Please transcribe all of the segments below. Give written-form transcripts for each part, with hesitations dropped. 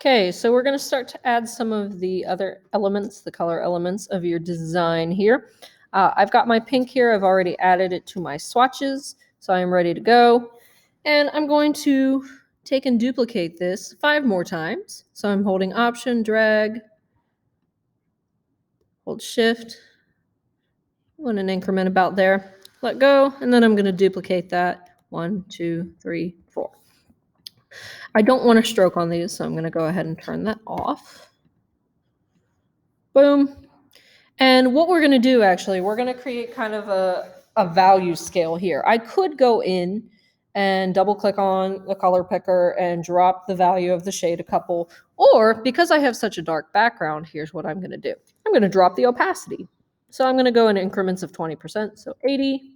Okay, so we're going to start to add some of the other elements, the color elements of your design here. I've got my pink here. I've already added it to my swatches, so I'm ready to go. And I'm going to take and duplicate this 5 more times. So I'm holding Option, drag, hold Shift, want an increment about there, let go, and then I'm going to duplicate that 1, 2, 3, 4. I don't want a stroke on these, so I'm going to go ahead and turn that off. Boom. And what we're going to do, actually, we're going to create kind of a value scale here. I could go in and double click on the color picker and drop the value of the shade a couple. Or because I have such a dark background, here's what I'm going to do. I'm going to drop the opacity. So I'm going to go in increments of 20%. So 80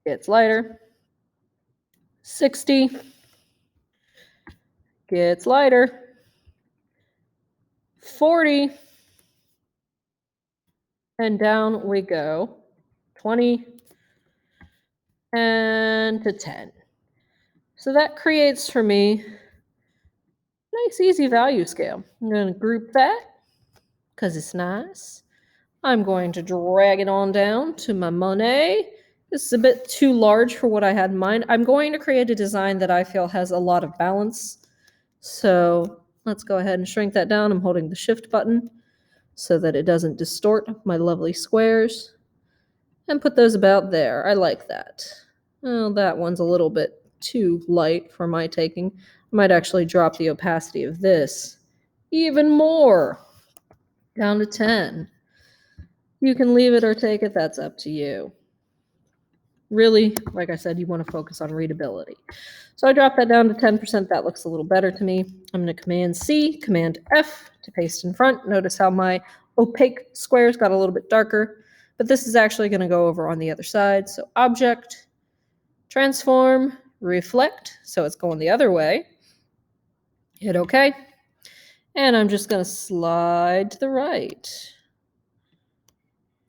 gets lighter. 60 gets lighter. 40 and down we go. 20 and to 10. So that creates for me a nice easy value scale. I'm going to group that because it's nice. I'm going to drag it on down to my money. This is a bit too large for what I had in mind. I'm going to create a design that I feel has a lot of balance. So let's go ahead and shrink that down. I'm holding the Shift button so that it doesn't distort my lovely squares. And put those about there. I like that. Well, that one's a little bit too light for my taking. I might actually drop the opacity of this even more, down to 10. You can leave it or take it, that's up to you. Really, like I said, you want to focus on readability. So I dropped that down to 10%. That looks a little better to me. I'm going to Command C, Command F to paste in front. Notice how my opaque squares got a little bit darker, but this is actually going to go over on the other side. So Object, Transform, Reflect, so it's going the other way. Hit OK. And I'm just going to slide to the right,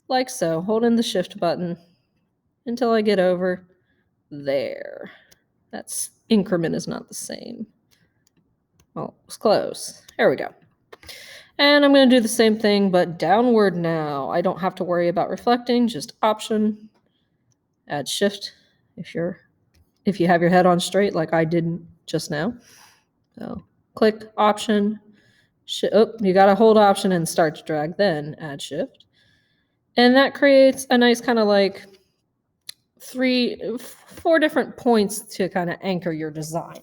like so, holding the Shift button until I get over there. That's increment is not the same. Well, it was close. There we go. And I'm going to do the same thing, but downward now. I don't have to worry about reflecting, just Option, add Shift if you have your head on straight like I did just now. So click Option, you got to hold Option and start to drag, then add Shift. And that creates a nice kind of like 4 different points to kind of anchor your design.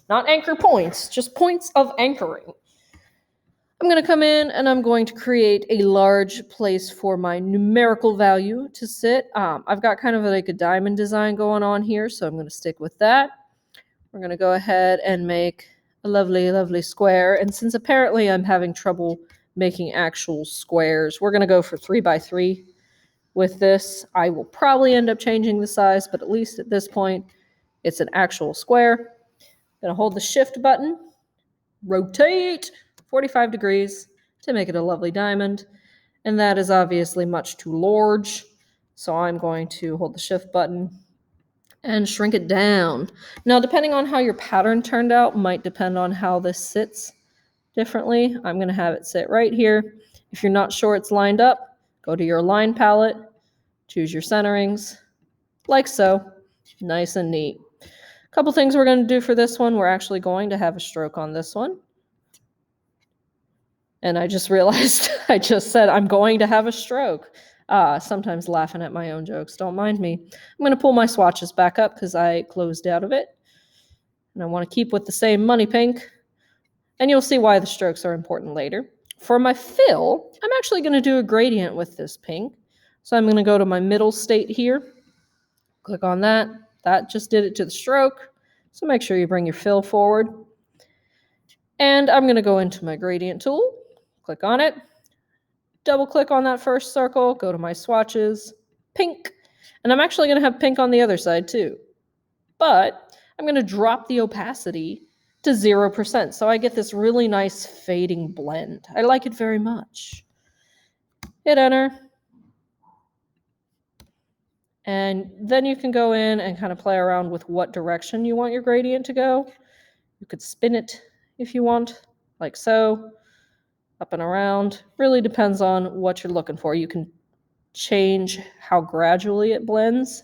Not anchor points, just points of anchoring. I'm going to come in and I'm going to create a large place for my numerical value to sit. I've got kind of like a diamond design going on here, so I'm going to stick with that. We're going to go ahead and make a lovely, lovely square. And since apparently I'm having trouble making actual squares, we're going to go for 3 by 3 with this. I will probably end up changing the size, but at least at this point, it's an actual square. I'm going to hold the Shift button, rotate 45 degrees to make it a lovely diamond. And that is obviously much too large. So I'm going to hold the Shift button and shrink it down. Now, depending on how your pattern turned out, might depend on how this sits differently. I'm going to have it sit right here. If you're not sure it's lined up, go to your line palette, choose your centerings, like so. Nice and neat. A couple things we're going to do for this one. We're actually going to have a stroke on this one. And I just realized I just said I'm going to have a stroke. Sometimes laughing at my own jokes. Don't mind me. I'm going to pull my swatches back up because I closed out of it. And I want to keep with the same money pink. And you'll see why the strokes are important later. For my fill, I'm actually going to do a gradient with this pink. So I'm going to go to my middle state here. Click on that. That just did it to the stroke. So make sure you bring your fill forward. And I'm going to go into my gradient tool. Click on it. Double click on that first circle, go to my swatches, pink. And I'm actually going to have pink on the other side too. But I'm going to drop the opacity to 0%. So I get this really nice fading blend. I like it very much. Hit enter. And then you can go in and kind of play around with what direction you want your gradient to go. You could spin it. if you want, like so, up and around. Really depends on what you're looking for. You can change how gradually it blends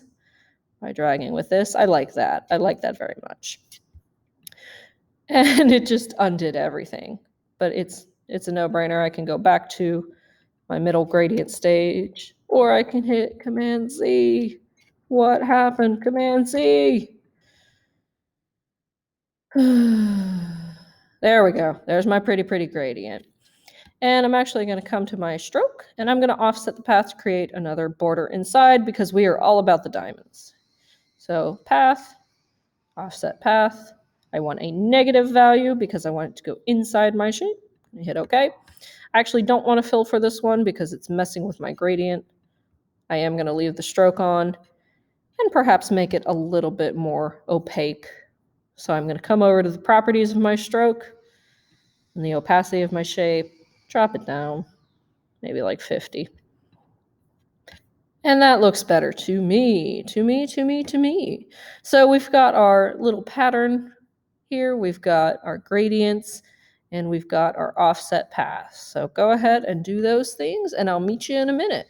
by dragging with this. I like that. I like that very much. And it just undid everything. But it's a no-brainer. I can go back to my middle gradient stage, or I can hit Command Z. What happened? Command Z. There we go. There's my pretty gradient. And I'm actually going to come to my stroke, and I'm going to offset the path to create another border inside, because we are all about the diamonds. So path, offset path. I want a negative value because I want it to go inside my shape. I hit OK. I actually don't want to fill for this one because it's messing with my gradient. I am going to leave the stroke on and perhaps make it a little bit more opaque. So I'm going to come over to the properties of my stroke and the opacity of my shape, drop it down, maybe like 50. And that looks better to me, to me. So we've got our little pattern here, we've got our gradients, and we've got our offset paths. So go ahead and do those things, and I'll meet you in a minute.